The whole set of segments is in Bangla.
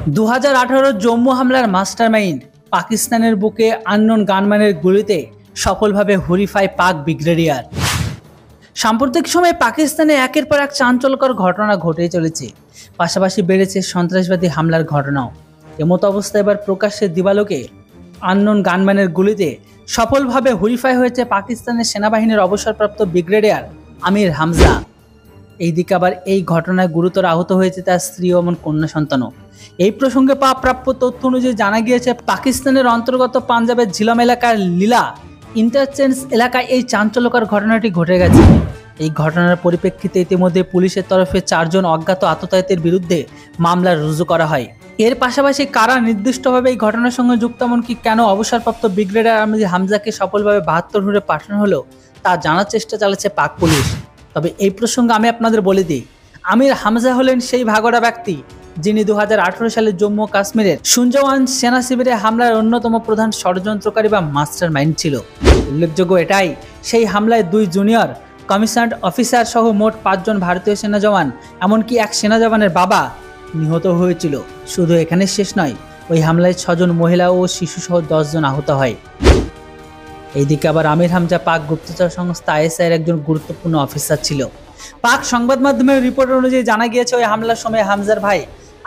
2018 জম্মু হামলার মাস্টারমাইন্ড পাকিস্তানের বুকে আননোন গানম্যানের গুলিতে সফলভাবে হুরিফায় পাক ব্রিগেডিয়ার। সাম্প্রতিক সময়ে পাকিস্তানে একের পর এক চাঞ্চল্যকর ঘটনা ঘটে চলেছে, পাশাপাশি বেড়েছে সন্ত্রাসবাদী হামলার ঘটনাও। এমতো অবস্থায় এবার প্রকাশ্যে দিবালোকে আননোন গানম্যানের গুলিতে সফলভাবে হুরিফাই হয়েছে পাকিস্তানের সেনাবাহিনীর অবসরপ্রাপ্ত ব্রিগেডিয়ার আমির হামজা। এইদিকে আবার এই ঘটনায় গুরুতর আহত হয়েছে তার স্ত্রী ও কন্যা সন্তানও। এই প্রসঙ্গে প্রাপ্য তথ্য অনুযায়ী জানা গিয়েছে, পাকিস্তানের অন্তর্গত পাঞ্জাবের ঝিলম এলাকার লীলা ইন্টারচেঞ্জ এলাকায় এই চাঞ্চল্যকর ঘটনাটি ঘটে গেছে। এই ঘটনার পরিপ্রেক্ষিতে ইতিমধ্যে পুলিশের তরফে 4 জন অজ্ঞাত আততায়ীদের বিরুদ্ধে মামলা রুজু করা হয়। এর পাশাপাশি কারা নির্দিষ্টভাবে এই ঘটনার সঙ্গে যুক্ত, এমনকি কেন অবসরপ্রাপ্ত ব্রিগেডিয়ার আমির হামজাকে সফলভাবে 72 হুরে পাঠানো হলো তা জানার চেষ্টা চালাচ্ছে পাক পুলিশ। তবে এই প্রসঙ্গে আমি আপনাদের বলে দিই, আমির হামজা হলেন সেই ভাগড়া ব্যক্তি যিনি 2018 সালে জম্মু কাশ্মীরের সুনজওয়ান সেনা শিবিরে হামলার অন্যতম প্রধান ষড়যন্ত্রকারী বা মাস্টার মাইন্ড ছিল। উল্লেখযোগ্য এটাই, সেই হামলায় 2 জুনিয়র কমিশনড অফিসার সহ মোট 5 জন ভারতীয় সেনা জওয়ান, এমনকি এক সেনা জওয়ানের বাবা নিহত হয়েছিল। শুধু এখানে শেষ নয়, ওই হামলায় 6 জন মহিলা ও শিশু সহ 10 জন আহত হয়। এইদিকে আবার আমির হামজা পাক গুপ্তচর সংস্থা আইএসআই এর একজন গুরুত্বপূর্ণ অফিসার ছিল। পাক সংবাদ মাধ্যমের রিপোর্ট অনুযায়ী জানা গিয়েছে, ওই হামলার সময় হামজার ভাই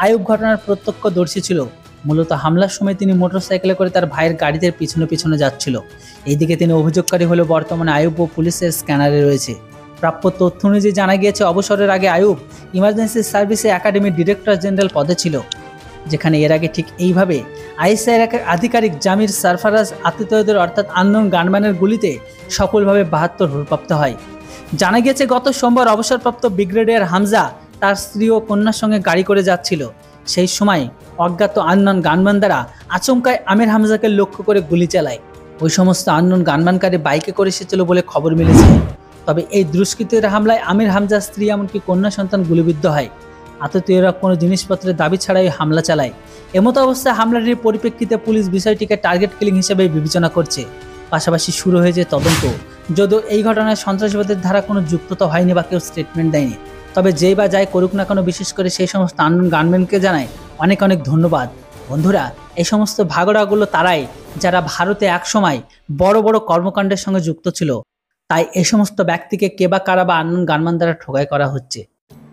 আয়ুব ঘটনার প্রত্যক্ষদর্শী ছিল। মূলত হামলার সময় তিনি মোটরসাইকেলে করে তার ভাইয়ের গাড়িতে পিছনে পিছনে যাচ্ছিল। এইদিকে তিনি অভিযোগকারী হলেও বর্তমানে আয়ুব ও পুলিশের স্ক্যানারে রয়েছে। প্রাপ্য তথ্য অনুযায়ী জানা গিয়েছে, অবসরের আগে আয়ুব ইমার্জেন্সি সার্ভিসে একাডেমির ডিরেক্টর জেনারেল পদে ছিল, যেখানে এর আগে ঠিক এইভাবে আইএসআই এর আধিকারিক জামির সারফারাজ আততায়ীদের অর্থাৎ আননোন গানম্যানের গুলিতে সফলভাবে 72 হুরপ্রাপ্ত হয়। জানা গিয়েছে, গত সোমবার অবসরপ্রাপ্ত ব্রিগেডিয়ার হামজা তার স্ত্রী ও কন্যার সঙ্গে গাড়ি করে যাচ্ছিল। সেই সময় অজ্ঞাত আননোন গানম্যান দ্বারা আচমকায় আমির হামজাকে লক্ষ্য করে গুলি চালায়। ওই সমস্ত আননোন গানম্যানকারী বাইকে করে এসেছিল বলে খবর মিলেছে। তবে এই দুষ্কৃতীদের হামলায় আমির হামজার স্ত্রী এমনকি কন্যা সন্তান গুলিবিদ্ধ হয়। আততায়ীরা কোনো জিনিসপত্রের দাবি ছাড়াই হামলা চালায়। এমতো অবস্থায় হামলাটির পরিপ্রেক্ষিতে পুলিশ বিষয়টিকে টার্গেট কিলিং হিসেবে বিবেচনা করছে। পাশাপাশি শুরু হয়েছে তদন্ত। যদিও এই ঘটনায় সন্ত্রাসবাদের ধারা কোনো যুক্ততা হয়নি বা কেউ স্টেটমেন্ট দেয়নি, তবে যেই বা যাই করুক না কেন, বিশেষ করে সেই সমস্ত আননোন গানম্যানকে জানায় অনেক অনেক ধন্যবাদ। বন্ধুরা, এই সমস্ত ভাগড়াগুলো তারাই যারা ভারতে একসময় বড় বড় কর্মকাণ্ডের সঙ্গে যুক্ত ছিল। তাই এই সমস্ত ব্যক্তিকে কে বা কারা বা আননোন গানম্যান দ্বারা ঠগাই করা হচ্ছে।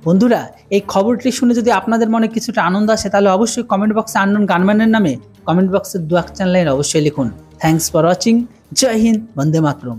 বন্ধুরা, এই খবরটি শুনে যদি আপনাদের মনে কিছুটা আনন্দ আসে, তাহলে অবশ্যই কমেন্ট বক্সে আননোন গানম্যানের নামে কমেন্ট বক্সে 2-1 লাইন অবশ্যই লিখুন। Thanks for watching. জয় হিন্দ, বন্দে মাতরম।